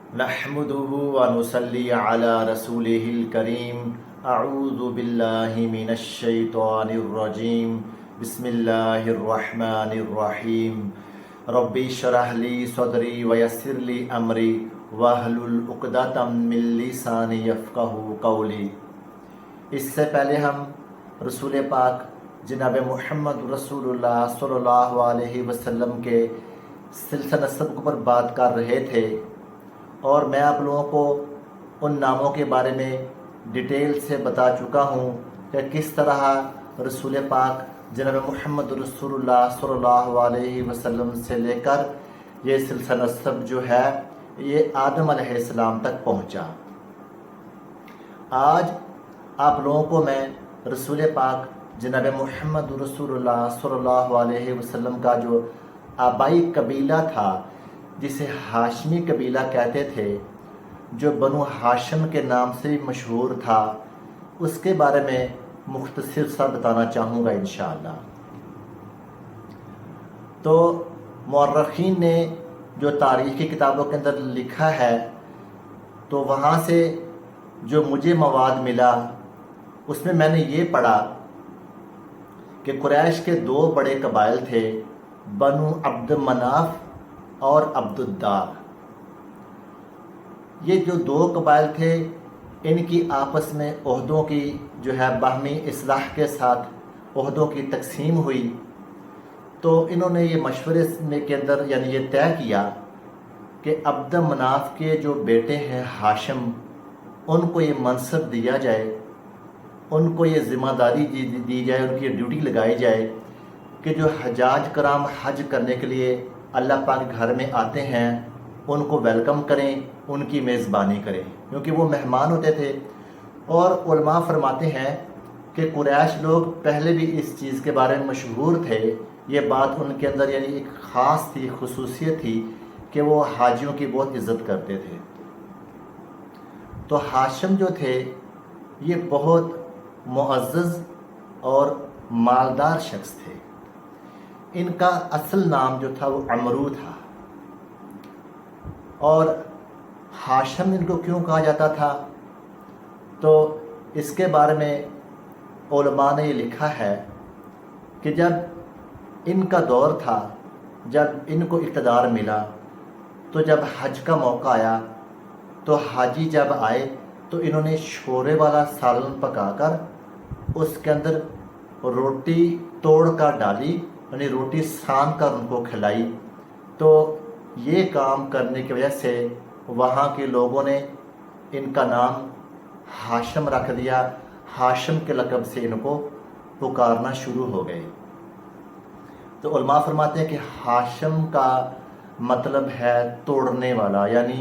نحمده ونصلي على رسوله الكريم اعوذ باللہ من الشیطان الرجیم بسم اللہ الرحمن الرحیم رب اشرح لی صدری ویسر لی امری واحلل عقدۃ من لسانی یفقہوا قولی۔ اس سے پہلے ہم رسول پاک جناب محمد رسول اللہ صلی اللہ علیہ وسلم کے سلسلہ نسب کے اوپر بات کر رہے تھے، اور میں آپ لوگوں کو ان ناموں کے بارے میں ڈیٹیل سے بتا چکا ہوں کہ کس طرح رسول پاک جناب محمد رسول اللہ صلی اللہ علیہ وسلم سے لے کر یہ سلسلہ نسب جو ہے یہ آدم علیہ السلام تک پہنچا۔ آج آپ لوگوں کو میں رسول پاک جناب محمد رسول اللہ صلی اللہ علیہ وسلم کا جو آبائی قبیلہ تھا، جسے ہاشمی قبیلہ کہتے تھے، جو بنو ہاشم کے نام سے بھی مشہور تھا، اس کے بارے میں مختصر سا بتانا چاہوں گا انشاءاللہ۔ تو مورخین نے جو تاریخی کتابوں کے اندر لکھا ہے، تو وہاں سے جو مجھے مواد ملا اس میں میں نے یہ پڑھا کہ قریش کے دو بڑے قبائل تھے، بنو عبد مناف اور عبد الدار۔ یہ جو دو قبائل تھے، ان کی آپس میں عہدوں کی جو ہے باہمی اصلاح کے ساتھ عہدوں کی تقسیم ہوئی، تو انہوں نے یہ مشورے میں کے اندر یعنی یہ طے کیا کہ عبد مناف کے جو بیٹے ہیں ہاشم، ان کو یہ منصب دیا جائے، ان کو یہ ذمہ داری دی جائے، ان کی ڈیوٹی لگائی جائے کہ جو حجاج کرام حج کرنے کے لیے اللہ پاک کے گھر میں آتے ہیں ان کو ویلکم کریں، ان کی میزبانی کریں، کیونکہ وہ مہمان ہوتے تھے۔ اور علماء فرماتے ہیں کہ قریش لوگ پہلے بھی اس چیز کے بارے میں مشہور تھے، یہ بات ان کے اندر یعنی ایک خاص تھی، خصوصیت تھی کہ وہ حاجیوں کی بہت عزت کرتے تھے۔ تو ہاشم جو تھے یہ بہت معزز اور مالدار شخص تھے۔ ان کا اصل نام جو تھا وہ عمرو تھا، اور ہاشم ان کو کیوں کہا جاتا تھا، تو اس کے بارے میں علماء نے یہ لکھا ہے کہ جب ان کا دور تھا، جب ان کو اقتدار ملا، تو جب حج کا موقع آیا تو حاجی جب آئے تو انہوں نے شورے والا سالن پکا کر اس کے اندر روٹی توڑ کر ڈالی، یعنی روٹی سان کر ان کو کھلائی۔ تو یہ کام کرنے کی وجہ سے وہاں کے لوگوں نے ان کا نام ہاشم رکھ دیا، ہاشم کے لقب سے ان کو پکارنا شروع ہو گئے۔ تو علماء فرماتے ہیں کہ ہاشم کا مطلب ہے توڑنے والا، یعنی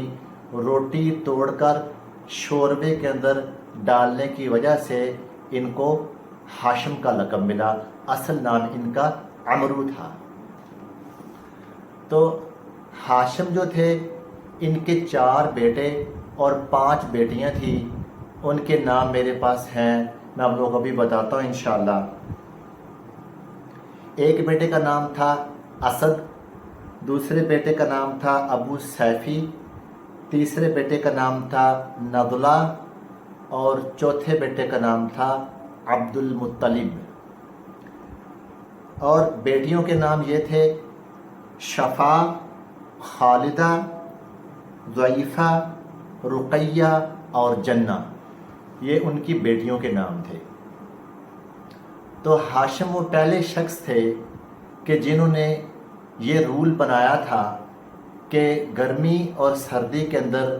روٹی توڑ کر شوربے کے اندر ڈالنے کی وجہ سے ان کو ہاشم کا لقب ملا، اصل نام ان کا عمرو تھا۔ تو ہاشم جو تھے ان کے 4 بیٹے اور 5 بیٹیاں تھیں، ان کے نام میرے پاس ہیں، میں آپ لوگوں کو بھی بتاتا ہوں انشاءاللہ۔ ایک بیٹے کا نام تھا اسد، دوسرے بیٹے کا نام تھا ابو سیفی، تیسرے بیٹے کا نام تھا نضلہ، اور چوتھے بیٹے کا نام تھا عبد المطلب۔ اور بیٹیوں کے نام یہ تھے شفا، خالدہ، ضعیفہ، رقیہ اور جنہ، یہ ان کی بیٹیوں کے نام تھے۔ تو ہاشم وہ پہلے شخص تھے کہ جنہوں نے یہ رول بنایا تھا کہ گرمی اور سردی کے اندر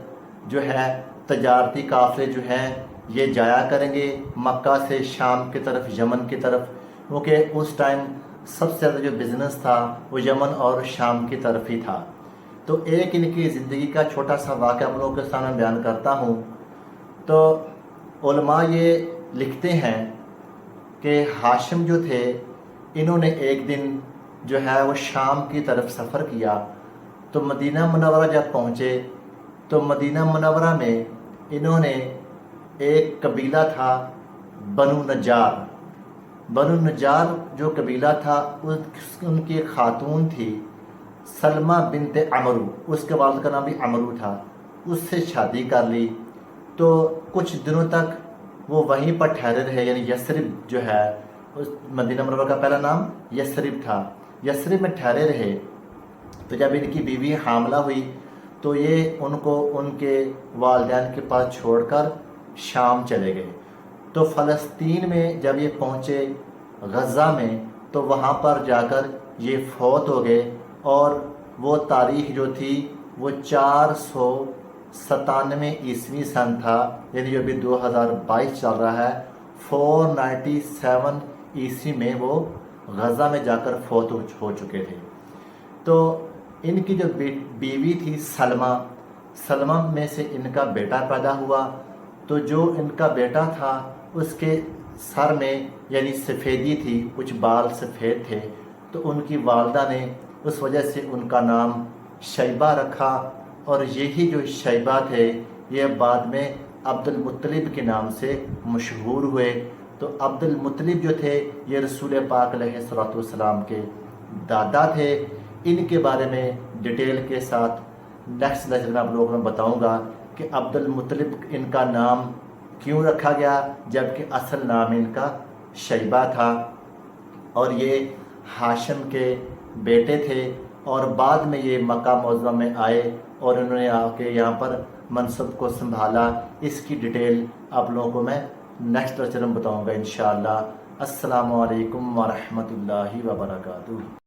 جو ہے تجارتی قافلے جو ہیں یہ جایا کریں گے مکہ سے شام کی طرف، یمن کی طرف، کیونکہ اس ٹائم سب سے زیادہ جو بزنس تھا وہ یمن اور شام کی طرف ہی تھا۔ تو ایک ان کی زندگی کا چھوٹا سا واقعہ ہم لوگوں کے سامنے بیان کرتا ہوں۔ تو علماء یہ لکھتے ہیں کہ ہاشم جو تھے انہوں نے ایک دن جو ہے وہ شام کی طرف سفر کیا، تو مدینہ منورہ جب پہنچے تو مدینہ منورہ میں انہوں نے ایک قبیلہ تھا بنو نجار۔ بنو نجار جو قبیلہ تھا ان کی ایک خاتون تھی سلمہ بنت عمرو، اس کے والد کا نام بھی عمرو تھا۔ اس سے شادی کر لی، تو کچھ دنوں تک وہ وہیں پر ٹھہرے رہے، یعنی یثرب جو ہے، اس مدینہ منورہ کا پہلا نام یثرب تھا، یثرب میں ٹھہرے رہے۔ تو جب ان کی بیوی حاملہ ہوئی تو یہ ان کو ان کے والدین کے پاس چھوڑ کر شام چلے گئے۔ تو فلسطین میں جب یہ پہنچے غزہ میں، تو وہاں پر جا کر یہ فوت ہو گئے، اور وہ تاریخ جو تھی وہ 497 عیسوی سن تھا، یعنی جو ابھی 2022 چل رہا ہے، 497 عیسوی میں وہ غزہ میں جا کر فوت ہو چکے تھے۔ تو ان کی جو بیوی تھی سلمہ میں سے ان کا بیٹا پیدا ہوا۔ تو جو ان کا بیٹا تھا اس کے سر میں یعنی سفیدی تھی، کچھ بال سفید تھے، تو ان کی والدہ نے اس وجہ سے ان کا نام شیبہ رکھا، اور یہی جو شیبہ تھے یہ بعد میں عبد المطلب کے نام سے مشہور ہوئے۔ تو عبد المطلب جو تھے یہ رسول پاک علیہ الصلوۃ والسلام کے دادا تھے۔ ان کے بارے میں ڈیٹیل کے ساتھ نیکسٹ لیکچر میں آپ لوگوں کو بتاؤں گا کہ عبد المطلب ان کا نام کیوں رکھا گیا، جبکہ اصل نام ان کا شیبہ تھا، اور یہ ہاشم کے بیٹے تھے، اور بعد میں یہ مکہ معظمہ میں آئے اور انہوں نے آ کے یہاں پر منصب کو سنبھالا۔ اس کی ڈیٹیل آپ لوگوں کو میں نیکسٹ لیکچر میں بتاؤں گا انشاءاللہ۔ السلام علیکم ورحمۃ اللہ وبرکاتہ۔